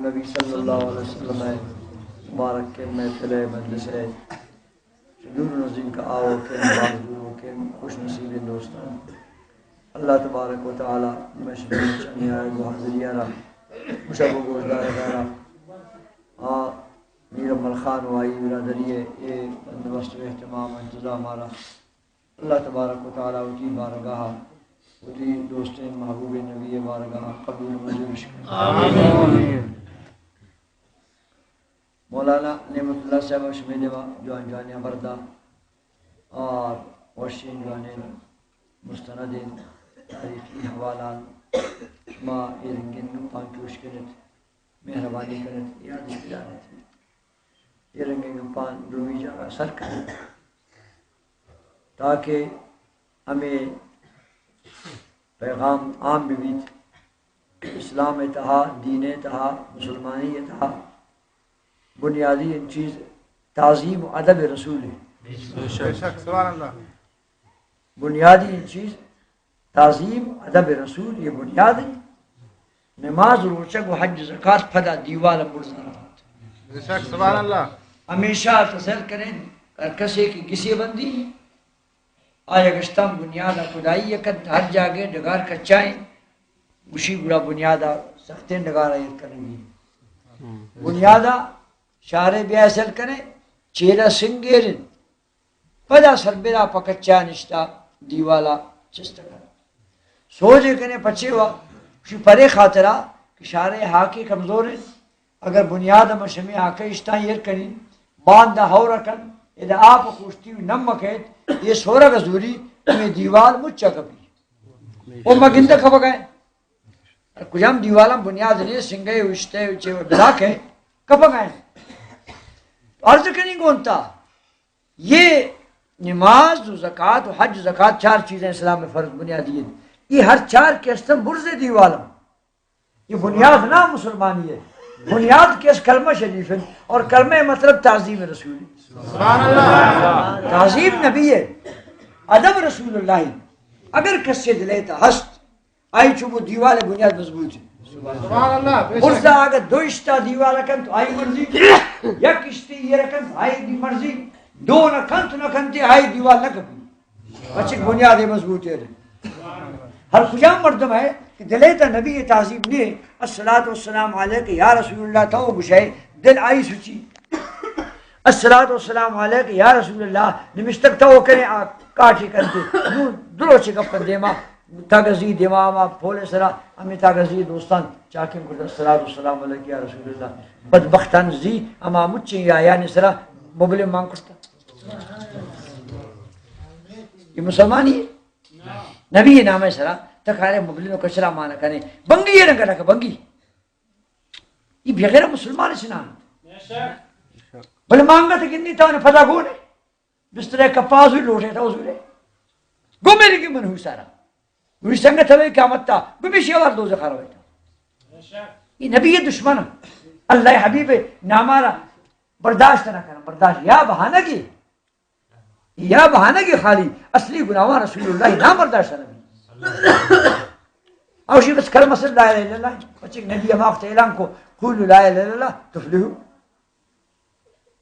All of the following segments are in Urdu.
نبی صلی اللہ علیہ وسلم مبارک کے محفل مجلس ہے شجور نظیم کا آؤ کے معذور کے خوش نصیب دوستان اللہ تبارک و تعالی میں شجور چنی آئے گو حضریہ رہا مشابہ گوشدار رہا میر عمل خان وائی برادریے یہ بندوبست و اہتمام انتظام آرہا اللہ تبارک و تعالی اجی بارگاہ اجی دوستین محبوب نبی بارگاہ قبول منظور شکر آمین مولانا نعمت اللہ صاحب شمی دیوا جوان جوانیاں بردہ اور وشین جوانین مستندین تاریخی حوالان شما ایرنگین پانچوش کنت مہربانی کنت یاد جانت ایرنگین پان روی جگہ سر کنت تاکہ ہمیں پیغام عام بھی بیت اسلام اتہا دین اتہا مسلمانی اتہا بنیادی ان چیز تعظیم و ادب رسول ہے بنیادی ان چیز تعظیم ادب رسول یہ بنیاد ہے نماز روچک و حج زکات پھدا دیوال مرزا ہمیشہ تصل کریں کسے کی کسی بندی آیا گشتم بنیادہ خدائی یکت ہر جاگے ڈگار کچائیں اسی بڑا بنیادہ سختیں ڈگارہ یہ کریں گی بنیادہ شارے بیاسل کریں چیرہ سنگیرن پدا سربرا پکچا نشتا دیوالا چست کر سوجے کریں پچھے ہوا اسی پرے خاطرہ کہ شارے حاکی کمزور ہیں اگر بنیادہ مشمی آکے اشتاں یہ کریں باندہ ہو رکن اذا آپ خوشتی ہوئی نمکیت یہ سورہ گزوری تمہیں دیوال مجھا کبھی وہ مگندہ کھپا گئے کچھ ہم دیوالا بنیاد نہیں سنگے ہوشتے ہوچے بلاک ہے کھپا گئے عرض کریں گونتا یہ نماز و زکاة و حج زکاة چار چیزیں اسلام میں فرض بنیادی ہے یہ ہر چار کے استم برز دیوالا یہ بنیاد نہ مسلمانی ہے بنیاد کیس کلمہ شریف ہے اور کلمہ مطلب تعظیم رسول ہے تعظیم نبی ہے ادب رسول اللہ اگر کس سے دلیتا ہست آئی چوبو دیوال بنیاد مضبوط ہے برزا اگر دو اشتا دیوال رکھن تو آئی مرضی یک اشتی یہ رکھن تو آئی دی مرضی دو نکن تو نکن تے آئی دیوال نہ کبھی بچے بنیاد مضبوط ہے ہر کجام مردم ہے کہ دلیتا نبی تعظیم نے الصلاة والسلام علیکہ یا رسول اللہ تاو گشائے دل آئی سچی الصلاة والسلام علیکہ یا رسول اللہ نمشتک تاو کریں کاٹی کرتے دلو چکپ دیما تاگزی دیما پھولے سرا ہمیں تاگزی دوستان چاکیں کو الصلاة والسلام علیکہ یا رسول اللہ بدبختان زی اما مچیں یا یعنی سرا مبلم مانگ کرتا یہ مسلمانی ہے نبی نام سرا تکارے مبلنو کچرا مانا کرنے بنگی یہ رنگا رکھا بنگی یہ بغیر مسلمان سنان بلے مانگا تھا کنی تھا انہیں پتا گونے بسترے کپاس ہوئی لوٹے تھا اس بلے گو میری کی من ہوئی سارا ہوئی سنگت ہوئی قیامت تھا گو بھی شیوار دوزے خارا ہوئی تھا یہ نبی دشمن اللہ حبیب نامارا برداشت نہ کرنا برداشت یا بہانہ کی خالی اصلی گناہوان رسول اللہ نام برداشت نبی اوشی بس کلمہ صلی لا الہ الا اللہ بچک نبی اماقت اعلان کو قولوا لا الہ الا اللہ تفلحو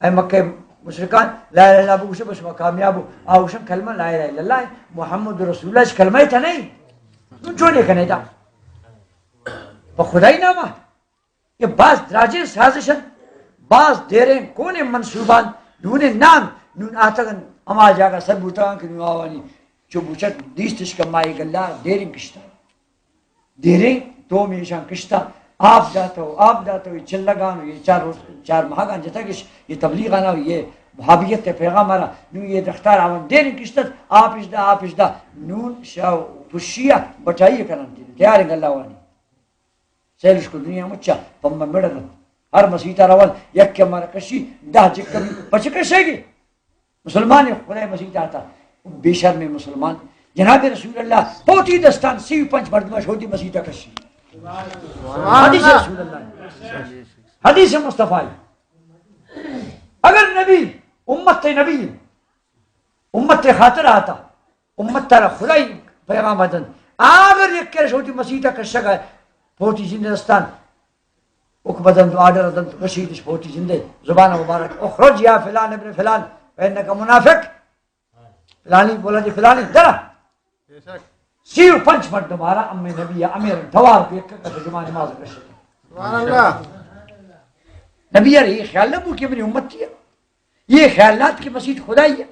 اے مکہ مشرکان لا الہ الا اللہ بگوشے بس کامیاب آوشن کلمہ لا الہ الا اللہ محمد رسول اللہ اس کلمہ تھا نہیں تو جو نہیں کہنے تھا خدای نامہ یہ بعض دراجے سازشن بعض دیریں کونے منصوبان نونے نام نون آتگن اما جاگا سر بوتاگن کہ نون آوانی چو بوچت دیستش کمائی گلہ دیریں کشتا دیریں تو میشان کشتا آپ جاتا ہو یہ چل لگانو یہ چار مہاگان جتا کش یہ تبلیغ آنا ہو یہ محابیت پیغام آرہا نون یہ دختار آوان دیریں کشتا آپ اشدا نون شاو پشیہ بٹائی کرن تیاریں گلہ آوانی سیلش کو دنیا مچا پمبا مڑن ہر مسیحہ روال یک کے مارا کشی دہ جک کبھی بچے کشے گی مسلمان خدا مسیحہ آتا بے شرم مسلمان جناب رسول اللہ پوتی دستان سی پنچ مردمہ شہودی مسیحہ کشی حدیث رسول اللہ حدیث مصطفیٰ اگر نبی امت خاطر آتا امت تارا خدای پیغام آدن اگر یک کے شہودی مسیحہ کشا گئے پوتی زندستان بدن تو آڈر دن تو رشید پھوٹی زندے زبان مبارک اخرج یا فلان ابن فلان فإنك منافق فلانی بولا جی فلانی درہ سیو پنچ مرد دوبارہ امی نبی امیر دوار کو ایک کتا جمعہ نماز کرشتے سبحان اللہ نبی یار یہ خیال نبو کہ میری امت تھی یہ خیالات کی مسیح خدائی ہے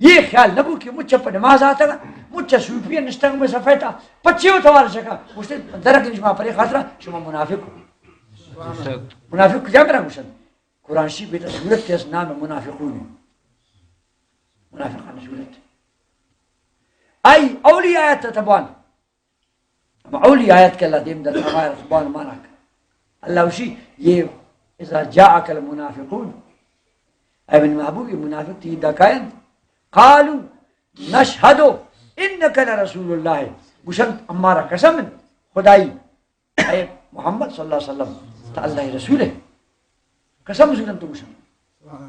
یہ خیال نبو کہ مجھے پر نماز آتا گا مجھے سوپی نشتنگ میں سفیتا پچھے توار شکا مجھے درک شما پر خاطرہ شما منافق ہو منافق کجا کرا گوشن قرآن شریف بیتا صورت کے اس نام منافقون منافقان صورت آئی اولی آیت تبان اولی آیت کے اللہ دیم در تغیر تبان مانا کر اللہ اسی یہ اذا جاءک المنافقون ابن محبوب یہ منافق تھی دکائن قالوا نشہدو انک لرسول اللہ گوشن ہمارا قسم خدائی اے محمد صلی اللہ علیہ وسلم تا اللہ رسول ہے قسم سنن تو گوشن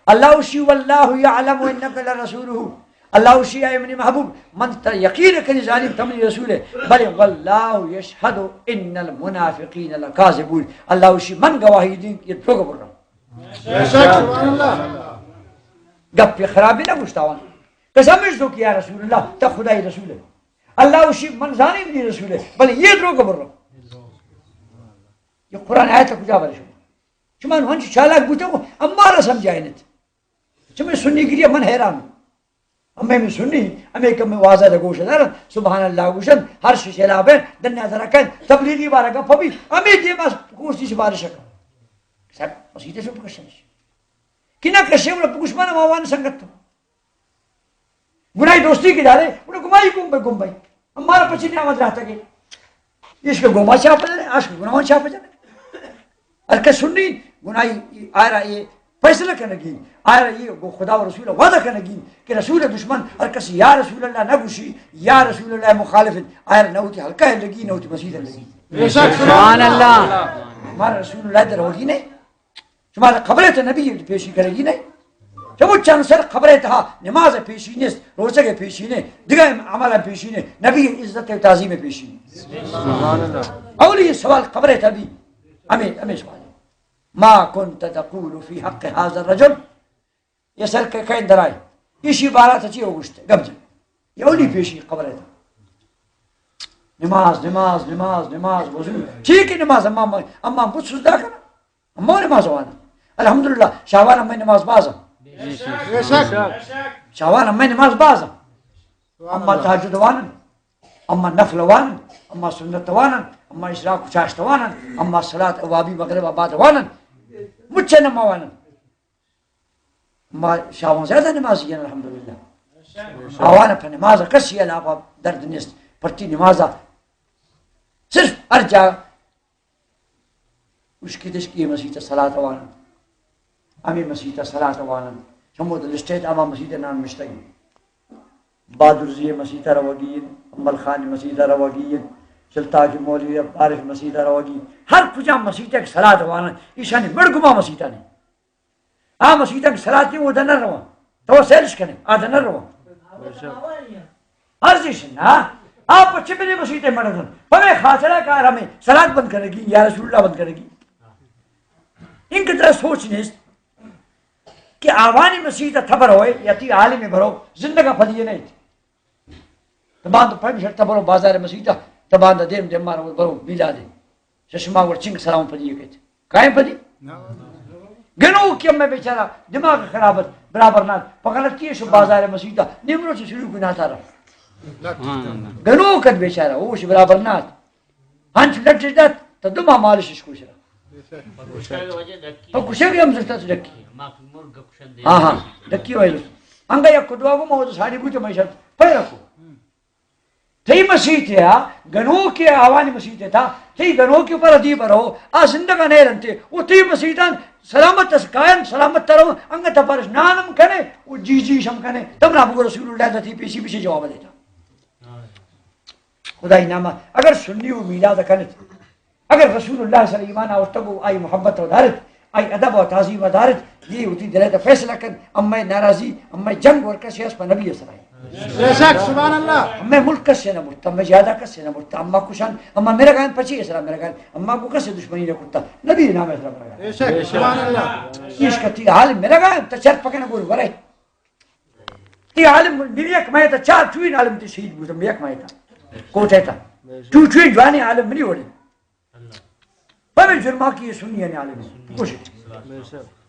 اللہ اسی واللہ یعلم انک لرسولہ اللہ اسی اے من محبوب من تا یقین کنی ظالم تمنی رسول ہے بل واللہ یشہد ان المنافقین لکاذبون اللہ اسی من گواہی دین یہ دروگا بول رہا ہوں سبحان اللہ گپ پہ خرابی نہ گشتاوان قسم اس دو کیا رسول اللہ تا خدای رسول ہے اللہ اسی من ظالم دی رسول ہے بل یہ دروگا بول رہا ہوں یہ قرآن آیت کجا بلے شما ہنچ چالاک بوتے ہو ہمارا سمجھائے نہیں چمیں سنی گریہ من حیران ہمیں میں سنی ہمیں کم میں واضح دگوش دارن سبحان اللہ گوشن ہر شیش علابیں دنیا درکن تبلیغی بارا گفا بھی ہمیں دے باس کوشتی سے بارشا کر صاحب مسیحتے سے پکشنش کنا کشے انہوں پکشمانا موان سنگت تو گناہی دوستی کی دارے انہوں گمائی گم بھائی ہمارا پچھی نعمت رہتا کہ اس کے گما چاہ پہ جانے عاشق گناہوں چاہ پہ جانے ارکہ سنی گناہی آئرہ یہ فیصلہ کرنے گی آئرہ یہ خدا و رسول وعدہ کرنے گی کہ رسول دشمن ارکہ یا رسول اللہ نہ گوشی یا رسول اللہ مخالفت آئرہ نوتی حلقہ ہے لگی نوتی مسیح لگی سبحان اللہ ہمارا رسول اللہ در ہوگی نہیں شمارا خبرت نبی پیشی کرے گی نہیں جب چند سر خبرت ہا نماز پیشی نیست روزہ کے پیشی نے دیگر عمل پیشی نے نبی عزت و تعظیم پیشی سبحان اللہ اولی سوال خبرت ابھی ہمیں سوال ما كنت تقول في حق هذا الرجل یہ سر کے کہیں در آئی اسی بارات اچھی ہوگشت گب جن یہ اولی پیشی خبرت نماز نماز نماز نماز وضو ٹھیک ہے نماز اما مجھ سجدہ کرنا اما نماز وانا الحمدللہ شاوان اما نماز بازم شاوان اما نماز بازم اما تحجد وانا اما نفل وانا اما سنت وانا اما اشراق چاشت وانا اما صلاة اوابی مغرب آباد وانا مجھے نما وانا اما شاوان زیادہ نمازی ہیں الحمدللہ آوانا پر نماز کسی علاقہ درد نیست پرتی نمازہ صرف ارجا اس کی تشکی مسیح صلاة وانا امی مسیح صلاة وانا شمود الاسٹیٹ اما مسیح نام مشتگی بادرزی مسیح روگین امال خان مسیح روگین چلتا کی مولوی عارف مسیح روگی ہر کجا مسیح ایک صلاة وانا ایشانی مرگما مسیح نے مسیح ایک صلاة وہ دنر روا تو سیلش کرنے آدنر روا عرضیشن آپ اچھے میرے مسیح مردن ہمیں خاطرہ کار ہمیں صلاة بند کرنے گی یا رسول اللہ بند کرنے گی ان کی طرح سوچنے کہ آوانی مسیح تھبر ہوئے یا تی عالم بھرو زندگا پھلیے نہیں تھی تبان تو پہمی شرطہ بھرو بازار مسیح تبان دا دیم دیم مارو بھرو بیلا دے ششما ور چنگ سلام پھلیے گئے تھے کائیں پھلی گنو کیم میں بیچارہ دماغ خرابت برابر نہ پکڑت کیے شو بازار مسیح نمرو سے شروع گناہ تھا رہا گنو کد بیچارہ وہ شو برابر نہ ہنچ لٹ جدت تو دماغ مالش اس کوش رہا تو کشے بھی ہم سکتا سے ڈکی ہاں ڈکی ہوئی انگا یا کدوا کو موت ساڑی بوچھے میں شرط پھر رکھو تھی مسیح تھیا گنو کے آوانی مسیح تھا تھی گنو کے اوپر ادیب رہو زندگا نہیں رنتے وہ تھی مسیح تھا سلامت قائم سلامت ترو انگا تپرش نانم کنے وہ جی شم کنے تب نہ بگو رسول اللہ تھی پیچھے پیچھے جواب دیتا خدای نامہ اگر سنی و میلاد کنے اگر رسول اللہ صلی اللہ علیہ وسلم آئی محبت و دارت آئی ادب و تعظیم عدالت یہ ہوتی دلیت فیصلہ کن اما ناراضی اما جنگ اور کسی اس پر نبی اثر آئی بے شک سبحان اللہ اما ملک کس سے نہ مرتا اما زیادہ کس سے نہ مرتا اما کشان اما میرا گان پچی اسرا میرا گان اما کو کس سے دشمنی نہ کرتا نبی نام اسرا میرا گان بے شک سبحان اللہ اس کا تی عالم میرا گان تا چر پکنا گور ورے تی عالم میری ایک مایتا چار چوین عالم تی شہید بودم میری ایک مایتا کوٹے تا چوین جوانی عالم منی وڑی بابی جرما کی یہ سنی ہے عالم کوشش بے شک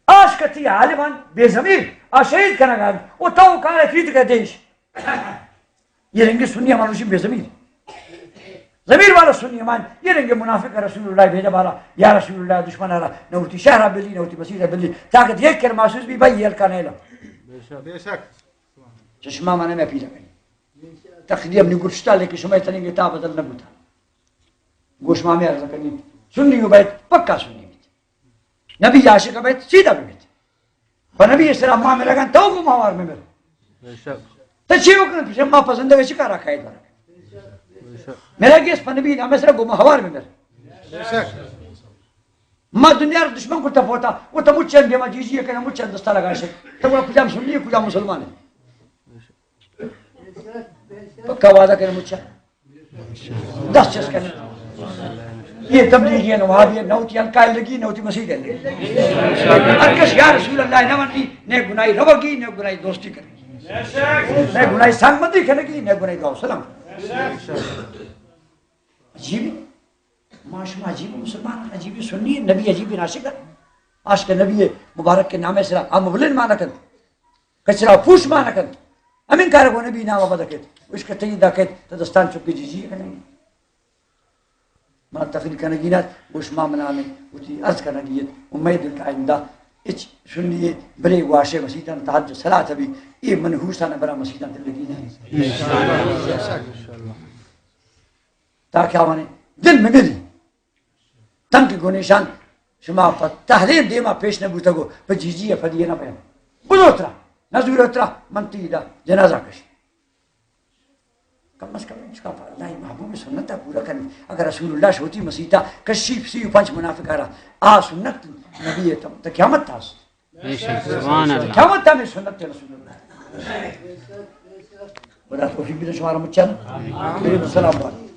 آج کتی عالمان بے ضمیر آ شہید کنا گا او تو کارے فیت کا دیش یہ رنگی سنی منوشی بے ضمیر ضمیر والا سنی مان یہ رنگی منافق رسول اللہ بھیجا بالا یا رسول اللہ دشمن آرہ نہ ہوتی شہرہ بلی نہ ہوتی مسیح بلی تاکہ دیکھ کر محسوس بھی بھائی یہ ہلکا نہیں لگ بے شک چشمہ مانے میں پیدا کریں تقدیم نے گرشتہ لے کے شمع تنیں گے تا بدل نہ بوتا گوشمہ میں عرض کرنی سنی ہو بیت پکا سنی بیت نبی عاشق بیت سیدھا بھی بیت پر نبی اس طرح ماں میں لگن تو کو ماوار میں میرے بے شک تچھے وقت پیچھے ماں پسند ہے شکارہ کھائے دار بے شک میرا گیس پر نبی نام اس طرح گو ماوار میں میرے بے شک ماں دنیا دشمن کو تپوتا وہ تو مجھن بیما جیجی ہے کہ مجھن دستہ لگا سے تو وہ کجام سنی ہے کجام مسلمان ہے پکا وعدہ کرے مجھن 10 چس کرنے یہ تبلیغی ہے نوابی ہے نوتی القائل لگی نوتی مسیح لگی ارکش یا رسول اللہ نوانی نے گناہی روگی نے گناہی دوستی کرے نے گناہی سانگمندی کرے نے گناہی دعا سلام عجیب معاشمہ عجیب مسلمان عجیب سنی ہے نبی عجیب ناشق ہے آج کے نبی مبارک کے نام سرا مبلن مانا کن کچرا پوش مانا کن امین کارگو نبی نام آبادہ کہت اس کا تیدہ کہت تدستان چکی جیجی ہے نہیں ماں تقریر کرنے کی نات گوش ماں منانے اتی عرض کرنے کی امید کا آئندہ اچ سنیے بلے گواشے مسیحان تحجد صلاة بھی یہ منحوسانہ برا مسیحان تلگی نہیں تاکہ آوانے دل میں ملی تنک گونیشان شما پر تحریم دیما پیش نبوتا گو پر جیجی ہے فدیے نہ بیان بزو اترا نزور اترا منتیدہ جنازہ کشی کم از کم اس کا اللہ محبوب سنت پورا کرنے اگر رسول اللہ شوتی مسیحا کشیف سی پنچ منافق آ سنت نبی تم تو قیامت تھا قیامت تھا میں سنت رسول اللہ خدا توفیق بھی شمارا مچھا نا السلام علیکم